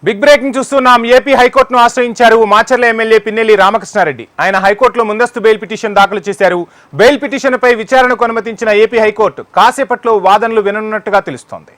Big breaking చూస్తున్నాం. AP హైకోర్టును ఆశ్రయించారు మాచర్ల ఎమ్మెల్యే పిన్నెల్లి రామకృష్ణారెడ్డి. ఆయన హైకోర్టులో ముందస్తు బెయిల్ పిటిషన్ దాఖలు చేశారు. బెయిల్ పిటిషన్పై విచారణకు అనుమతించిన ఏపీ హైకోర్టు కాసేపట్లో వాదనలు విననున్నట్టుగా తెలుస్తోంది.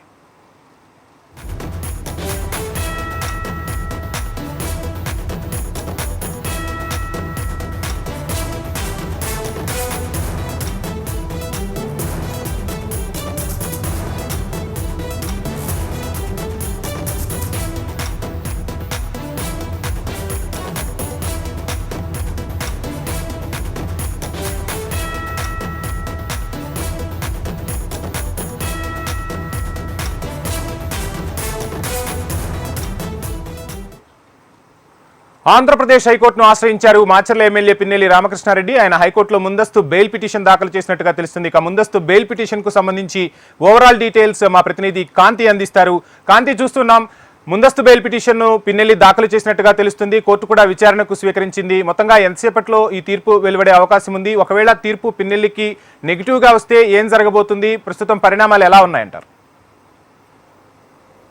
ఆంధ్రప్రదేశ్ హైకోర్టును ఆశ్రయించారు మాచర్ల ఎమ్మెల్యే పిన్నెల్లి రామకృష్ణారెడ్డి. ఆయన హైకోర్టులో ముందస్తు బెయిల్ పిటిషన్ దాఖలు చేసినట్టుగా తెలుస్తుంది. ఇక ముందస్తు బెయిల్ పిటిషన్ కు సంబంధించి ఓవరాల్ డీటెయిల్స్ మా ప్రతినిధి కాంతి అందిస్తారు. కాంతి, చూస్తున్నాం ముందస్తు బెయిల్ పిటిషన్ ను పిన్నెల్లి దాఖలు చేసినట్టుగా తెలుస్తుంది. కోర్టు కూడా విచారణకు స్వీకరించింది. మొత్తంగా ఎంతసేపట్లో ఈ తీర్పు వెలువడే అవకాశం ఉంది? ఒకవేళ తీర్పు పిన్నెల్లికి నెగిటివ్ గా వస్తే ఏం జరగబోతుంది? ప్రస్తుతం పరిణామాలు ఎలా ఉన్నాయంటారు?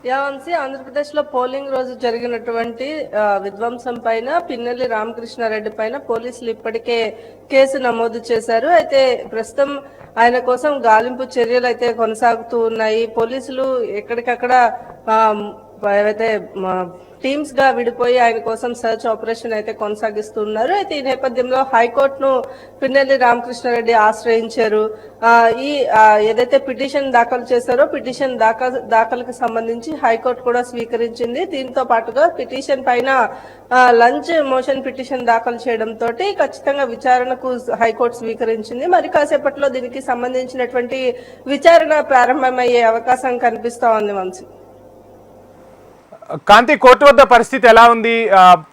యావంశీ, ఆంధ్రప్రదేశ్ లో పోలింగ్ రోజు జరిగినటువంటి విధ్వంసం పైన పిన్నెల్లి రామకృష్ణారెడ్డి పైన పోలీసులు ఇప్పటికే కేసు నమోదు చేశారు. అయితే ప్రస్తుతం ఆయన కోసం గాలింపు చర్యలు అయితే కొనసాగుతూ ఉన్నాయి. పోలీసులు ఎక్కడికక్కడ ఏవైతే టీమ్స్ గా విడిపోయి ఆయన కోసం సర్చ్ ఆపరేషన్ అయితే కొనసాగిస్తున్నారు. అయితే ఈ నేపథ్యంలో హైకోర్టును పిన్నెల్లి రామకృష్ణారెడ్డి ఆశ్రయించారు. ఈ ఏదైతే పిటిషన్ దాఖలు చేశారో పిటిషన్ దాఖలుకు సంబంధించి హైకోర్టు కూడా స్వీకరించింది. దీంతో పాటుగా పిటిషన్ పైన లంచ్ మోషన్ పిటిషన్ దాఖలు చేయడంతో ఖచ్చితంగా విచారణకు హైకోర్టు స్వీకరించింది. మరి కాసేపట్లో దీనికి సంబంధించినటువంటి విచారణ ప్రారంభమయ్యే అవకాశం కనిపిస్తా ఉంది. వంశీ, కాంతి, కోర్టు వద్ద పరిస్థితి ఎలా ఉంది?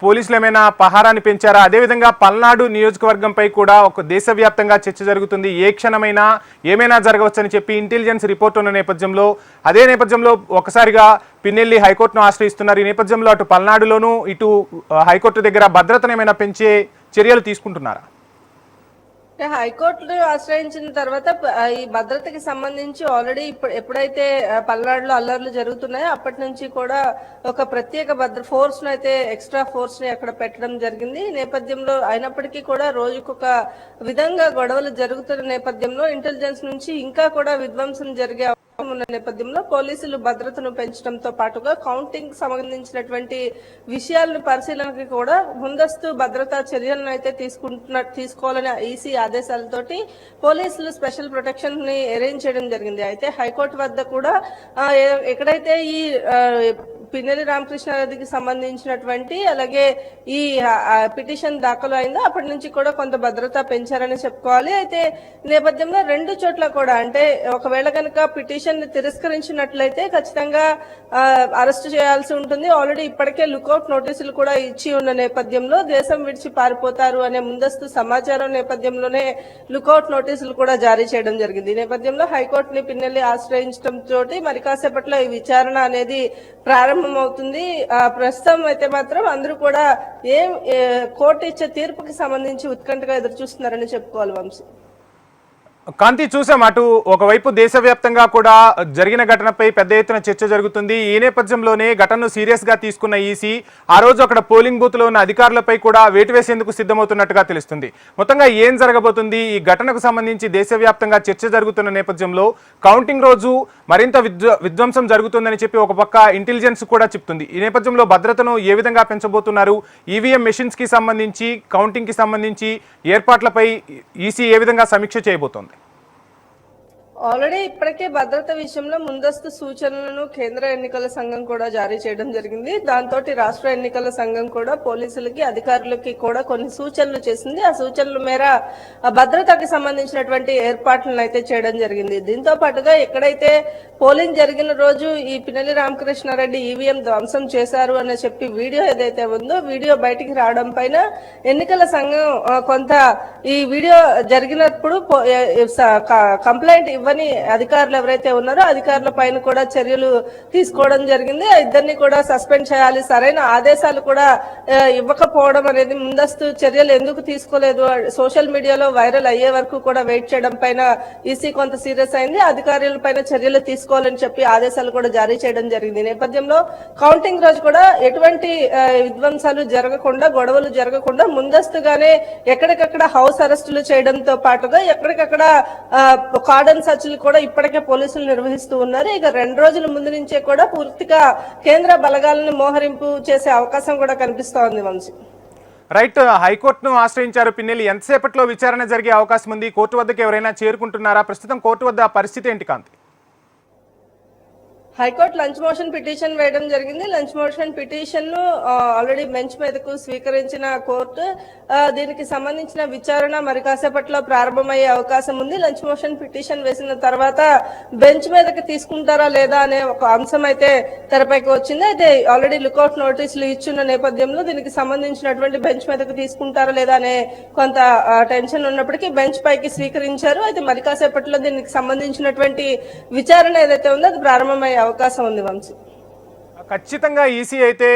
పోలీసులు ఏమైనా పహారాన్ని పెంచారా? అదేవిధంగా పల్నాడు నియోజకవర్గంపై కూడా ఒక దేశవ్యాప్తంగా చర్చ జరుగుతుంది. ఏ క్షణమైనా ఏమైనా జరగవచ్చని చెప్పి ఇంటెలిజెన్స్ రిపోర్ట్ ఉన్న నేపథ్యంలో, అదే నేపథ్యంలో ఒకసారిగా పిన్నెల్లి హైకోర్టును ఆశ్రయిస్తున్నారు. ఈ నేపథ్యంలో అటు పల్నాడులోనూ ఇటు హైకోర్టు దగ్గర భద్రతను ఏమైనా పెంచే చర్యలు తీసుకుంటున్నారా? హైకోర్టును ఆశ్రయించిన తర్వాత ఈ భద్రతకి సంబంధించి ఆల్రెడీ ఎప్పుడైతే పల్నాడులో అల్లర్లు జరుగుతున్నాయో అప్పటి నుంచి కూడా ఒక ప్రత్యేక ఫోర్స్ ను అయితే ఎక్స్ట్రా ఫోర్స్ ని అక్కడ పెట్టడం జరిగింది. ఈ నేపథ్యంలో అయినప్పటికీ కూడా రోజుకొక విధంగా గొడవలు జరుగుతున్న నేపథ్యంలో ఇంటెలిజెన్స్ నుంచి ఇంకా కూడా విధ్వంసం జరిగే ఉన్న నేపథ్యంలో పోలీసులు భద్రతను పెంచడంతో పాటుగా కౌంటింగ్ సంబంధించినటువంటి విషయాలను పరిశీలనకి కూడా ముందస్తు భద్రతా చర్యలను అయితే తీసుకోవాలని ఈసీ ఆదేశాలతోటి పోలీసులు స్పెషల్ ప్రొటెక్షన్ ని అరేంజ్ చేయడం జరిగింది. అయితే హైకోర్టు వద్ద కూడా ఎక్కడైతే ఈ పిన్నెల్లి రామకృష్ణారెడ్డికి సంబంధించినటువంటి అలాగే ఈ పిటిషన్ దాఖలు అయిందో అప్పటి నుంచి కూడా కొంత భద్రత పెంచారని చెప్పుకోవాలి. అయితే నేపథ్యంలో రెండు చోట్ల కూడా అంటే ఒకవేళ కనుక పిటిషన్ ని తిరస్కరించినట్లయితే ఖచ్చితంగా అరెస్ట్ చేయాల్సి ఉంటుంది. ఆల్రెడీ ఇప్పటికే లుకౌట్ నోటీసులు కూడా ఇచ్చి ఉన్న నేపథ్యంలో దేశం విడిచి పారిపోతారు అనే ముందస్తు సమాచారం నేపథ్యంలోనే లుకౌట్ నోటీసులు కూడా జారీ చేయడం జరిగింది. ఈ నేపథ్యంలో హైకోర్టుని పిన్నెల్లి ఆశ్రయించడం తోటి మరి కాసేపట్లో ఈ విచారణ అనేది ప్రారంభమవుతుంది. ప్రస్తుతం అయితే మాత్రం అందరూ కూడా కోర్టు ఇచ్చే తీర్పుకి సంబంధించి ఉత్కంఠగా ఎదురు చూస్తున్నారని చెప్పుకోవాలి. వంశీ, కాంతి, చూసాం అటు ఒకవైపు దేశవ్యాప్తంగా కూడా జరిగిన ఘటనపై పెద్ద ఎత్తున చర్చ జరుగుతుంది. ఈ నేపథ్యంలోనే ఘటనను సీరియస్ గా తీసుకున్న ఈసీ ఆ రోజు అక్కడ పోలింగ్ బూత్ లో ఉన్న అధికారులపై కూడా వేటు వేసేందుకు సిద్ధమవుతున్నట్టుగా తెలుస్తుంది. మొత్తంగా ఏం జరగబోతుంది? ఈ ఘటనకు సంబంధించి దేశవ్యాప్తంగా చర్చ జరుగుతున్న నేపథ్యంలో కౌంటింగ్ రోజు మరింత విధ్వంసం జరుగుతుందని చెప్పి ఒక పక్క ఇంటెలిజెన్స్ కూడా చెప్తుంది. ఈ నేపథ్యంలో భద్రతను ఏ విధంగా పెంచబోతున్నారు? ఈవీఎం మెషిన్స్ కి సంబంధించి, కౌంటింగ్ కి సంబంధించి ఏర్పాట్లపై ఈసీ ఏ విధంగా సమీక్ష చేయబోతోంది? ఆల్రెడీ ఇప్పటికే భద్రత విషయంలో ముందస్తు సూచనలను కేంద్ర ఎన్నికల సంఘం కూడా జారీ చేయడం జరిగింది. దాంతో రాష్ట్ర ఎన్నికల సంఘం కూడా పోలీసులకి అధికారులకి కూడా కొన్ని సూచనలు చేసింది. ఆ సూచనల మేర భద్రతకి సంబంధించినటువంటి ఏర్పాట్లను అయితే చేయడం జరిగింది. దీంతో పాటుగా ఎక్కడైతే పోలింగ్ జరిగిన రోజు ఈ పిన్నెల్లి రామకృష్ణారెడ్డి ఈవీఎం ధ్వంసం చేశారు అని చెప్పి వీడియో ఏదైతే ఉందో వీడియో బయటికి రావడం పైన ఎన్నికల సంఘం కొంత ఈ వీడియో జరిగినప్పుడు కంప్లైంట్ ఇవ్వని అధికారులు ఎవరైతే ఉన్నారో అధికారుల పైన కూడా చర్యలు తీసుకోవడం జరిగింది. ఇద్దరిని కూడా సస్పెండ్ చేయాలి, సరైన ఆదేశాలు కూడా ఇవ్వకపోవడం అనేది ముందస్తు చర్యలు ఎందుకు తీసుకోలేదు, సోషల్ మీడియాలో వైరల్ అయ్యే వరకు కూడా వెయిట్ చేయడం పైన ఈసీ కొంత సీరియస్ అయింది. అధికారుల పైన చర్యలు తీసుకో తీసుకోవాలని చెప్పి ఆదేశాలు కూడా జారీ చేయడం జరిగింది. ఈ నేపథ్యంలో కౌంటింగ్ రోజు కూడా ఎటువంటి విధ్వంసాలు జరగకుండా, గొడవలు జరగకుండా ముందస్తుగానే ఎక్కడికక్కడ హౌస్ అరెస్టులు చేయడంతో పాటుగా ఎక్కడికక్కడ కార్డన్ సర్చ్లు కూడా ఇప్పటికే పోలీసులు నిర్వహిస్తూ ఉన్నారు. ఇక 2 రోజుల ముందు నుంచే కూడా పూర్తిగా కేంద్ర బలగాలను మోహరింపు చేసే అవకాశం కూడా కనిపిస్తోంది వంశీ. రైట్, హైకోర్టును ఆశ్రయించారు పిన్నెల్లి. ఎంతసేపట్లో విచారణ జరిగే అవకాశం ఉంది? కోర్టు వద్దకు ఎవరైనా చేరుకుంటున్నారా? ప్రస్తుతం కోర్టు వద్ద పరిస్థితి ఏంటి కాంతి? హైకోర్టు లంచ్ మోషన్ పిటిషన్ వేయడం జరిగింది. లంచ్ మోషన్ పిటిషన్ ను ఆల్రెడీ బెంచ్ మీదకు స్వీకరించిన కోర్టు దీనికి సంబంధించిన విచారణ మరి కాసేపట్లో ప్రారంభమయ్యే అవకాశం ఉంది. లంచ్ మోషన్ పిటిషన్ వేసిన తర్వాత బెంచ్ మీదకి తీసుకుంటారా లేదా అనే ఒక అంశం అయితే తెరపైకి వచ్చింది. అయితే ఆల్రెడీ లుకౌట్ నోటీసులు ఇచ్చిన నేపథ్యంలో దీనికి సంబంధించినటువంటి బెంచ్ మీదకి తీసుకుంటారా లేదా అనే కొంత టెన్షన్ ఉన్నప్పటికీ బెంచ్ పైకి స్వీకరించారు. అయితే మరి కాసేపట్లో దీనికి సంబంధించినటువంటి విచారణ ఏదైతే ఉందో అది ప్రారంభమయ్యే అవకాశం ఉంది వంశీ. ఖచ్చితంగా ఈసీ అయితే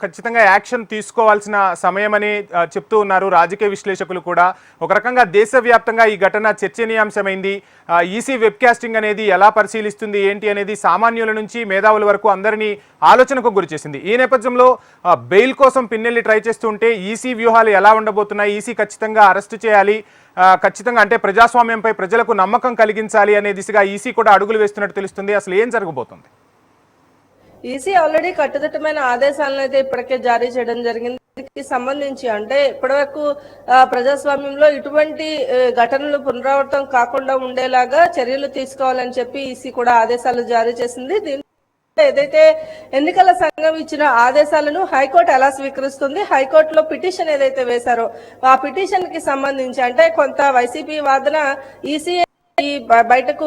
ఖచ్చితంగా యాక్షన్ తీసుకోవాల్సిన సమయమని చెప్తూ ఉన్నారు రాజకీయ విశ్లేషకులు కూడా. ఒక రకంగా దేశవ్యాప్తంగా ఈ ఘటన చర్చనీయాంశమైంది. ఈసీ వెబ్ కాస్టింగ్ అనేది ఎలా పరిశీలిస్తుంది ఏంటి అనేది సామాన్యుల నుంచి మేధావుల వరకు అందరినీ ఆలోచనకు గురిచేసింది. ఈ నేపథ్యంలో బెయిల్ కోసం పిన్నెల్లి ట్రై చేస్తుంటే ఈసీ వ్యూహాలు ఎలా ఉండబోతున్నాయి? ఈసీ ఖచ్చితంగా అరెస్టు చేయాలి, ఖచ్చితంగా అంటే ప్రజాస్వామ్యంపై ప్రజలకు నమ్మకం కలిగించాలి అనే దిశగా ఈసీ కూడా అడుగులు వేస్తున్నట్టు తెలుస్తుంది. అసలు ఏం జరగబోతుంది? ఈసీ ఆల్రెడీ కట్టుదిట్టమైన ఆదేశాలను అయితే ఇప్పటికే జారీ చేయడం జరిగింది. దీనికి సంబంధించి అంటే ఇప్పటివరకు ప్రజాస్వామ్యంలో ఇటువంటి ఘటనలు పునరావృతం కాకుండా ఉండేలాగా చర్యలు తీసుకోవాలని చెప్పి ఈసీ కూడా ఆదేశాలు జారీ చేసింది. ఏదైతే ఎన్నికల సంఘం ఇచ్చిన ఆదేశాలను హైకోర్టు ఎలా స్వీకరిస్తుంది, హైకోర్టులో పిటిషన్ ఏదైతే వేశారో ఆ పిటిషన్ కి సంబంధించి అంటే కొంత వైసీపీ వాదన ఈసీ ఈ బయటకు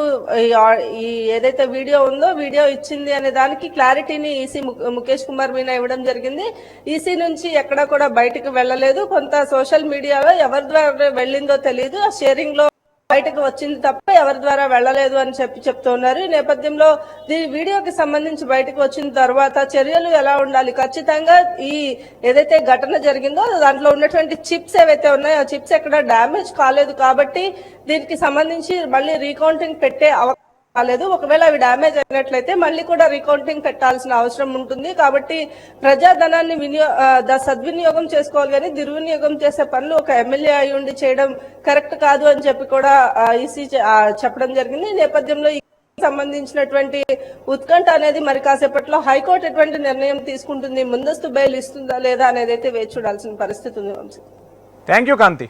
ఈ ఏదైతే వీడియో ఉందో వీడియో ఇచ్చింది అనే దానికి క్లారిటీని ఈసీ ముఖేష్ కుమార్ మీనా ఇవ్వడం జరిగింది. ఈసీ నుంచి ఎక్కడా కూడా బయటకు వెళ్ళలేదు. కొంత సోషల్ మీడియాలో ఎవరి ద్వారా వెళ్ళిందో తెలియదు, ఆ షేరింగ్ లో బయటకు వచ్చింది తప్ప ఎవరి ద్వారా వెళ్ళలేదు అని చెప్తున్నారు. ఈ నేపథ్యంలో దీని వీడియోకి సంబంధించి బయటకు వచ్చిన తర్వాత చర్యలు ఎలా ఉండాలి, ఖచ్చితంగా ఈ ఏదైతే ఘటన జరిగిందో దాంట్లో ఉన్నటువంటి చిప్స్ ఏవైతే ఉన్నాయో ఆ చిప్స్ ఎక్కడ డ్యామేజ్ కాలేదు కాబట్టి దీనికి సంబంధించి మళ్ళీ రీకౌంటింగ్ పెట్టే అవకాశం కాలేదు. ఒకవేళ అవి డ్యామేజ్ అయినట్లయితే మళ్ళీ కూడా రీకౌంటింగ్ పెట్టాల్సిన అవసరం ఉంటుంది. కాబట్టి ప్రజాధనాన్ని సద్వినియోగం చేసుకోవాలి కానీ దుర్వినియోగం చేసే పనులు ఒక ఎమ్మెల్యే అయి ఉండి చేయడం కరెక్ట్ కాదు అని చెప్పి కూడా ఈసీ చెప్పడం జరిగింది. ఈ నేపథ్యంలో సంబంధించినటువంటి ఉత్కంఠ అనేది మరి కాసేపట్లో హైకోర్టు ఎటువంటి నిర్ణయం తీసుకుంటుంది, ముందస్తు బెయిల్ ఇస్తుందా లేదా అనేది అయితే వేచి చూడాల్సిన పరిస్థితి ఉంది వంశీ. Thank you Kanthi.